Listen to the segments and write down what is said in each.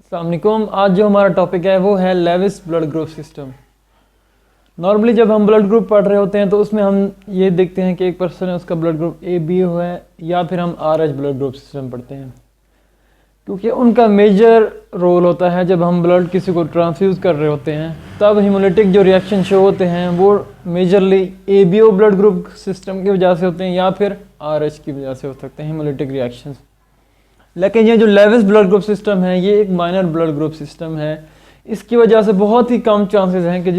अस्सलाम वालेकुम। आज जो हमारा टॉपिक है वो है Lewis blood group system. Normally जब हम ब्लड ग्रुप पढ़ रहे होते हैं तो उसमें हम ये देखते हैं कि एक पर्सन है, उसका ब्लड ग्रुप ए बी है, या फिर हम RH ब्लड ग्रुप सिस्टम पढ़ते हैं, क्योंकि उनका मेजर रोल होता है जब हम ब्लड किसी को ट्रांसफ्यूज़ कर रहे होते हैं। तब हीमोलिटिक जो रिएक्शन शो होते हैं वो majorly ABO blood group system की वजह से होते हैं या फिर RH की वजह से हो सकते हैं हीमोलिटिक रिएक्शंस। लेकिन ये जो लेविस ब्लड ग्रुप सिस्टम है ये एक माइनर ब्लड ग्रुप सिस्टम है। इसकी वजह से बहुत ही कम चांसेस हैं कि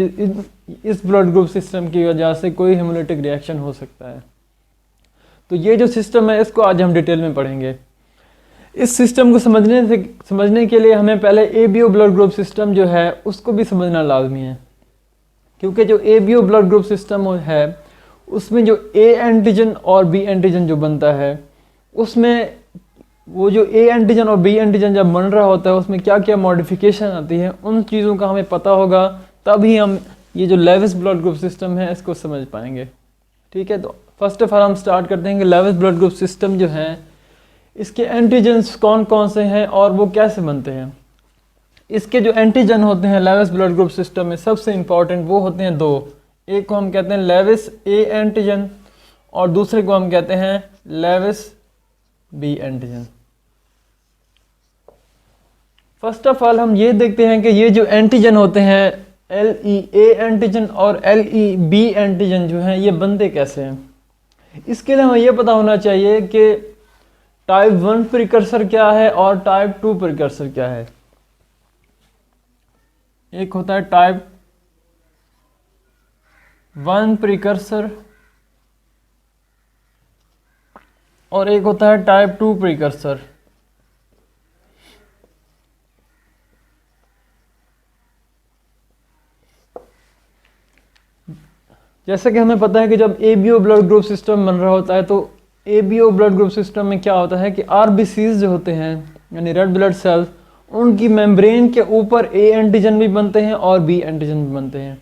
इस ब्लड ग्रुप सिस्टम की वजह से कोई हीमोलिटिक रिएक्शन हो सकता है। तो ये जो सिस्टम है इसको आज हम डिटेल में पढ़ेंगे। इस सिस्टम को समझने के लिए हमें पहले ABO ब्लड ग्रुप सिस्टम जो है उसको भी समझना लाजमी है, क्योंकि जो ABO ब्लड ग्रुप सिस्टम है उसमें जो A एंटीजन और B एंटीजन जो बनता है, उसमें वो जो A एंटीजन और B एंटीजन जब बन रहा होता है उसमें क्या क्या मॉडिफिकेशन आती है, उन चीज़ों का हमें पता होगा, तभी हम ये जो लेविस ब्लड ग्रुप सिस्टम है इसको समझ पाएंगे। ठीक है, तो फर्स्ट ऑफ ऑल हम स्टार्ट करते हैं कि लेविस ब्लड ग्रुप सिस्टम जो है इसके एंटीजन्स कौन कौन से हैं और वो कैसे बनते हैं। इसके जो एंटीजन होते हैं लेविस ब्लड ग्रुप सिस्टम में सबसे इंपॉर्टेंट वो होते हैं दो। एक को हम कहते हैं लेविस A एंटीजन और दूसरे को हम कहते हैं Lewis B antigen. First of all हम ये देखते हैं कि ये जो एंटीजन होते हैं LEA एंटीजन और LEB एंटीजन जो हैं ये बनते कैसे हैं। इसके लिए हमें ये पता होना चाहिए कि टाइप 1 प्रिकर्सर क्या है और टाइप 2 प्रिकर्सर क्या है। एक होता है टाइप 1 प्रिकर्सर और एक होता है टाइप 2 प्रिकर्सर। जैसे कि हमें पता है कि जब ABO ब्लड ग्रुप सिस्टम बन रहा होता है तो ABO ब्लड ग्रुप सिस्टम में क्या होता है कि RBCs जो होते हैं यानी रेड ब्लड सेल्स, उनकी मेम्ब्रेन के ऊपर A एंटीजन भी बनते हैं और B एंटीजन भी बनते हैं।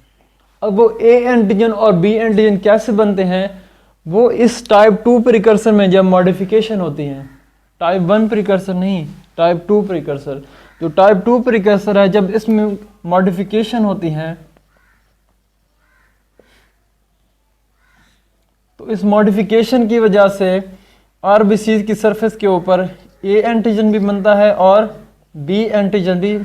अब वो A एंटीजन और B एंटीजन कैसे बनते हैं, वो इस टाइप 2 प्रिकर्सर में जब मॉडिफिकेशन होती है, टाइप 1 प्रिकर्सर नहीं, टाइप 2 प्रिकर्सर, जो टाइप 2 प्रिकर्सर है जब इसमें मॉडिफिकेशन होती है तो इस मॉडिफिकेशन की वजह से RBCs की सरफेस के ऊपर A एंटीजन भी बनता है और B एंटीजन भी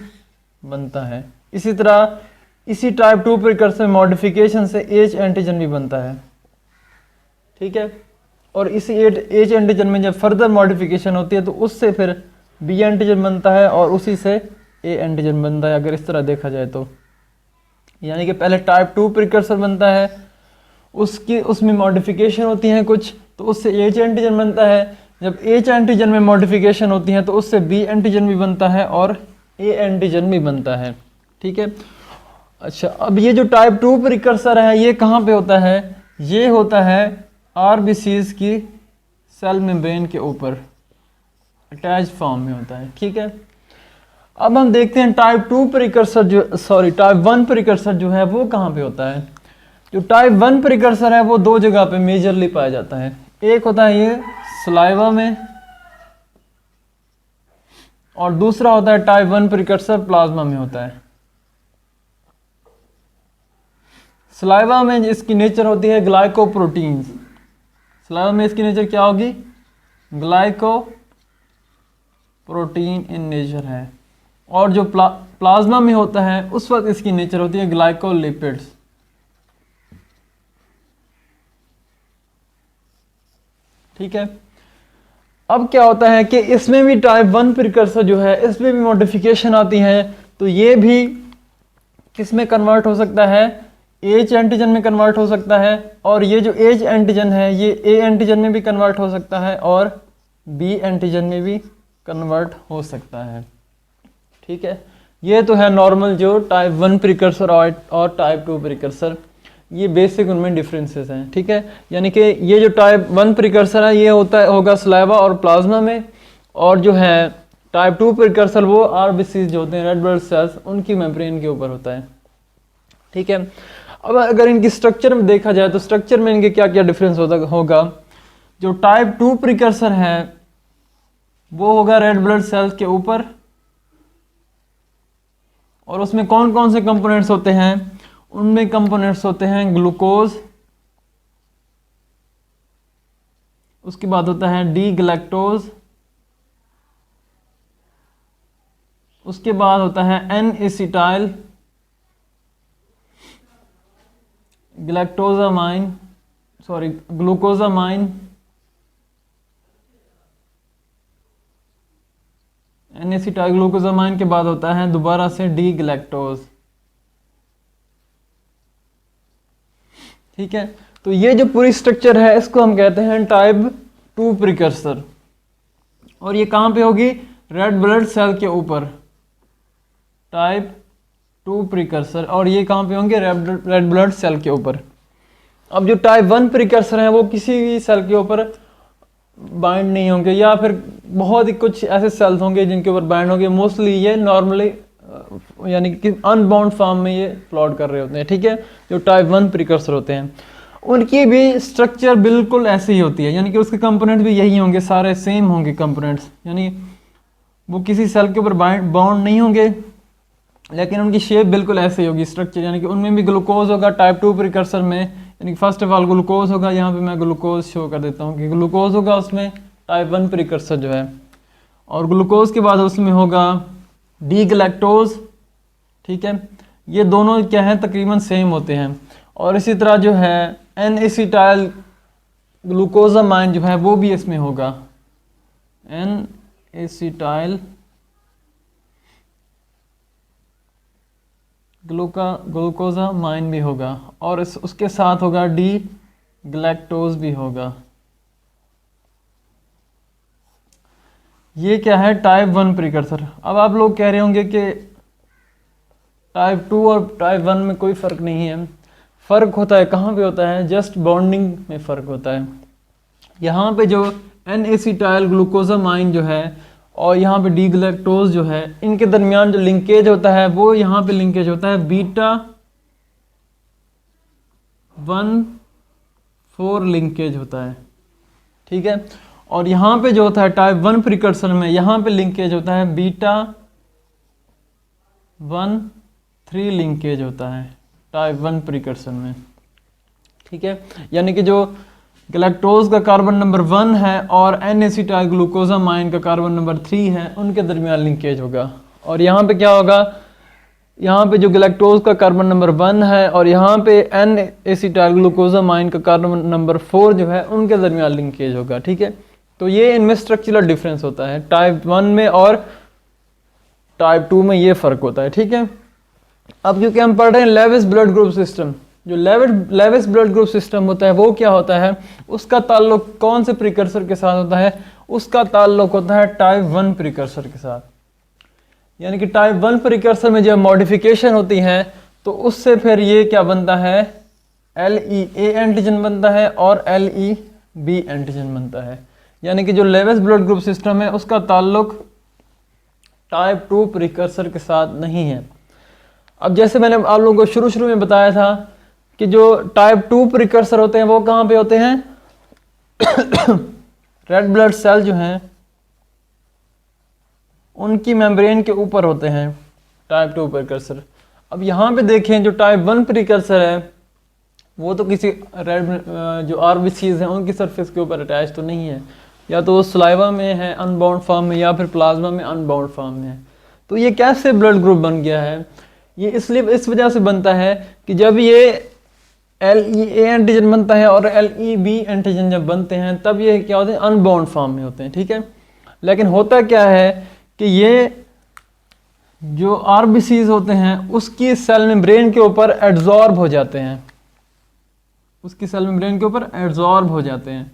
बनता है। इसी तरह इसी टाइप 2 प्रिकर्सर मॉडिफिकेशन से H एंटीजन भी बनता है। ठीक है, और इसी H एंटीजन में जब फर्दर मॉडिफिकेशन होती है तो उससे फिर B एंटीजन बनता है और उसी से A एंटीजन बनता है। अगर इस तरह देखा जाए तो यानी कि पहले टाइप 2 प्रिकर्सर बनता है, उसमें मॉडिफिकेशन होती हैं कुछ, तो उससे H एंटीजन बनता है। जब H एंटीजन में मॉडिफिकेशन होती है तो उससे B एंटीजन भी बनता है और A एंटीजन भी बनता है। ठीक है, अच्छा, अब ये जो टाइप 2 प्रिकर्सर है ये कहाँ पे होता है, ये होता है RBCs की सेल मेम्ब्रेन के ऊपर अटैच फॉर्म में होता है। ठीक है, अब हम देखते हैं टाइप 1 प्रिकर्सर जो है वो कहाँ पे होता है। जो टाइप 1 प्रिकर्सर है वो दो जगह पे मेजरली पाया जाता है। एक होता है ये सलाइवा में और दूसरा होता है टाइप 1 प्रिकर्सर प्लाज्मा में होता है। सलाइवा में इसकी नेचर होती है ग्लाइकोप्रोटीन्स। सलाइवा में इसकी नेचर क्या होगी, ग्लाइकोप्रोटीन इन नेचर है। और जो प्लाज्मा में होता है उस वक्त इसकी नेचर होती है ग्लाइकोलिपिड्स। ठीक है, अब क्या होता है कि इसमें भी टाइप 1 प्रिकर्सर जो है इसमें भी मॉडिफिकेशन आती है, तो ये भी किस में कन्वर्ट हो सकता है, H एंटीजन में कन्वर्ट हो सकता है। और ये जो H एंटीजन है ये A एंटीजन में भी कन्वर्ट हो सकता है और B एंटीजन में भी कन्वर्ट हो सकता है। ठीक है, ये तो है नॉर्मल जो टाइप 1 प्रिकर्सर और टाइप 2 प्रिकर्सर, ये बेसिक उनमें डिफरेंसेस हैं। ठीक है, यानी कि ये जो टाइप 1 प्रिकर्सर है ये होगा सलाइवा और प्लाज्मा में, और जो है टाइप 2 प्रिकर्सर वो RBCs जो होते हैं रेड ब्लड सेल्स, उनकी मेम्ब्रेन के ऊपर होता है। ठीक है, अब अगर इनकी स्ट्रक्चर में देखा जाए तो स्ट्रक्चर में इनके क्या क्या डिफरेंस होगा। जो टाइप 2 प्रिकर्सर है वो होगा रेड ब्लड सेल्स के ऊपर और उसमें कौन कौन से कंपोनेंट्स होते हैं? उनमें कंपोनेंट्स होते हैं ग्लूकोज, उसके बाद होता है डी गैलेक्टोज, उसके बाद होता है N acetyl glucosamine, N acetyl glucosamine के बाद होता है दोबारा से डी गैलेक्टोज। ठीक है, तो ये जो पूरी स्ट्रक्चर है इसको हम कहते हैं टाइप 2 प्रिकर्सर। और ये कहाँ पे होगी? रेड ब्लड सेल के ऊपर, टाइप 2 प्रिकर्सर। और ये कहाँ पे होंगे? रेड ब्लड सेल के ऊपर। अब जो टाइप 1 प्रिकर्सर हैं वो किसी भी सेल के ऊपर बाइंड नहीं होंगे, या फिर बहुत ही कुछ ऐसे सेल्स होंगे जिनके ऊपर बाइंड होंगे। मोस्टली ये नॉर्मली यानी कि अनबाउंड फॉर्म में ये प्लॉट कर रहे होते हैं। ठीक है, जो टाइप 1 प्रिकर्सर होते हैं उनकी भी स्ट्रक्चर बिल्कुल ऐसी ही होती है, यानी कि उसके कंपोनेंट भी यही होंगे, सारे सेम होंगे कंपोनेंट्स, यानी वो किसी सेल के ऊपर बाउंड नहीं होंगे, लेकिन उनकी शेप बिल्कुल ऐसे ही होगी स्ट्रक्चर। यानी कि उनमें भी ग्लूकोज होगा टाइप 2 प्रिकर्सर में, यानी फर्स्ट ऑफ ऑल ग्लूकोज होगा। यहाँ पे मैं ग्लूकोज शो कर देता हूँ कि ग्लूकोज होगा उसमें टाइप 1 प्रिकर्सर जो है, और ग्लूकोज के बाद उसमें होगा डी गैलेक्टोज। ठीक है, ये दोनों क्या है? तकरीबन सेम होते हैं। और इसी तरह जो है एन एसिटाइल ग्लूकोजामाइन जो है वो भी इसमें होगा, एन एसिटाइल ग्लूकोजामाइन भी होगा, और उसके साथ होगा डी गैलेक्टोज भी होगा। ये क्या है? Type 1 precursor. अब आप लोग कह रहे होंगे कि टाइप 2 और टाइप 1 में कोई फ़र्क नहीं है। फ़र्क होता है, कहाँ पे होता है? जस्ट बॉन्डिंग में फ़र्क होता है। यहाँ पे जो एन एसिटाइल ग्लूकोजामाइन जो है और यहाँ पे डी गैलेक्टोज जो है, इनके दरमियान जो लिंकेज होता है वो यहाँ पे लिंकेज होता है बीटा 1,4 लिंकेज होता है। ठीक है, और यहाँ पे जो होता है टाइप 1 प्रिकर्सर में, यहाँ पे लिंकेज होता है बीटा 1,3 लिंकेज होता है टाइप 1 प्रिकर्सर में। ठीक है, यानी कि जो गैलेक्टोज का कार्बन नंबर 1 है और एन एसिटाइल ग्लूकोजामाइन का कार्बन नंबर 3 है, उनके दरमियान लिंकेज होगा। और यहाँ पे क्या होगा? यहाँ पे जो गैलेक्टोज का कार्बन नंबर 1 है और यहाँ पे एन एसिटाइल ग्लूकोजामाइन का कार्बन नंबर 4 जो है, उनके दरमियान लिंकेज होगा। ठीक है, तो ये इनमें स्ट्रक्चरल डिफरेंस होता है, टाइप 1 में और टाइप 2 में ये फ़र्क होता है। ठीक है, अब क्योंकि हम पढ़ रहे हैं लेविस ब्लड ग्रुप सिस्टम, जो लेविस ब्लड ग्रुप सिस्टम होता है वो क्या होता है? उसका ताल्लुक कौन से प्रिकर्सर के साथ होता है? उसका ताल्लुक होता है टाइप 1 प्रिकर्सर के साथ। यानी कि टाइप 1 प्रिकर्सर में जब मॉडिफिकेशन होती है तो उससे फिर ये क्या बनता है? LEA एंटीजन बनता है और LEB एंटीजन बनता है। यानी कि जो लेविस ब्लड ग्रुप सिस्टम है उसका ताल्लुक टाइप 2 प्रिकर्सर के साथ नहीं है। अब जैसे मैंने आप लोगों को शुरू में बताया था कि जो टाइप 2 प्रिकर्सर होते हैं वो कहाँ पे होते हैं? रेड ब्लड सेल जो हैं उनकी मेम्ब्रेन के ऊपर होते हैं टाइप 2 प्रिकर्सर। अब यहाँ पे देखें जो टाइप 1 प्रिकर्सर है वो तो किसी जो RBCs हैं उनकी सरफेस के ऊपर अटैच तो नहीं है, या तो वो सलाइवा में है अनबाउंड फॉर्म में, या फिर प्लाज्मा में अनबाउंड फॉर्म में है। तो ये कैसे ब्लड ग्रुप बन गया है? ये इसलिए इस वजह से बनता है कि जब ये LEA एंटीजन बनता है और LEB एंटीजन जब बनते हैं तब ये क्या होते हैं? अनबाउंड फॉर्म में होते हैं। ठीक है, लेकिन होता क्या है कि ये जो RBCs होते हैं उसकी सेल मेम्ब्रेन के ऊपर एड्जॉर्ब हो जाते हैं, उसकी सेल मेम्ब्रेन के ऊपर एड्जॉर्ब हो जाते हैं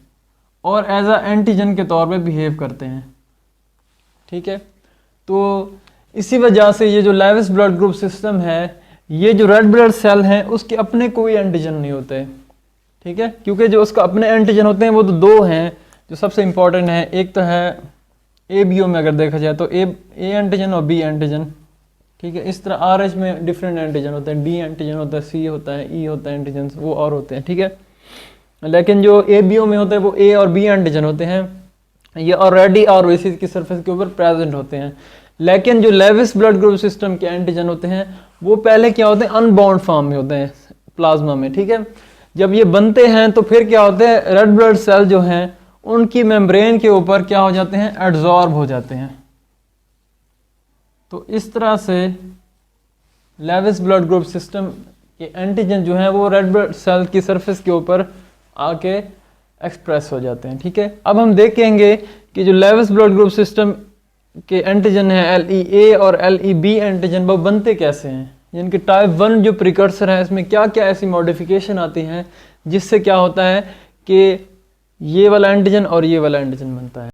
और एज अ एंटीजन के तौर पे बिहेव करते हैं। ठीक है, तो इसी वजह से ये जो लेविस ब्लड ग्रुप सिस्टम है, ये जो रेड ब्लड सेल हैं उसके अपने कोई एंटीजन नहीं होते। ठीक है, क्योंकि जो उसका अपने एंटीजन होते हैं वो तो दो हैं जो सबसे इंपॉर्टेंट है। एक तो है ABO में अगर देखा जाए तो A एंटीजन और B एंटीजन। ठीक है, इस तरह RH में डिफरेंट एंटीजन होते हैं, D एंटीजन होता है, C होता है, E होता है एंटीजन, वो और होते हैं। ठीक है, लेकिन जो ABO में होते हैं वो A और B एंटीजन होते हैं, ये ऑलरेडी RBC की सरफेस के ऊपर प्रेजेंट होते हैं। लेकिन जो लेविस ब्लड ग्रुप सिस्टम के एंटीजन होते हैं वो पहले क्या होते हैं, अनबाउंड फॉर्म में होते हैं प्लाज्मा में, ठीक है। जब ये बनते हैं तो फिर क्या होते हैं, रेड ब्लड सेल जो हैं उनकी मेम्ब्रेन के ऊपर क्या हो जाते हैं, एड्जॉर्ब हो जाते हैं। तो इस तरह से लेविस ब्लड ग्रुप सिस्टम के एंटीजन जो हैं वो रेड ब्लड सेल की सरफेस के ऊपर आके एक्सप्रेस हो जाते हैं, ठीक है। अब हम देखेंगे कि जो लेविस ब्लड ग्रुप सिस्टम के एंटीजन है LEA और LEB एंटीजन वो बनते कैसे हैं, जिनके टाइप 1 जो प्रिकर्सर है इसमें क्या क्या ऐसी मॉडिफिकेशन आती हैं जिससे क्या होता है कि ये वाला एंटीजन और ये वाला एंटीजन बनता है।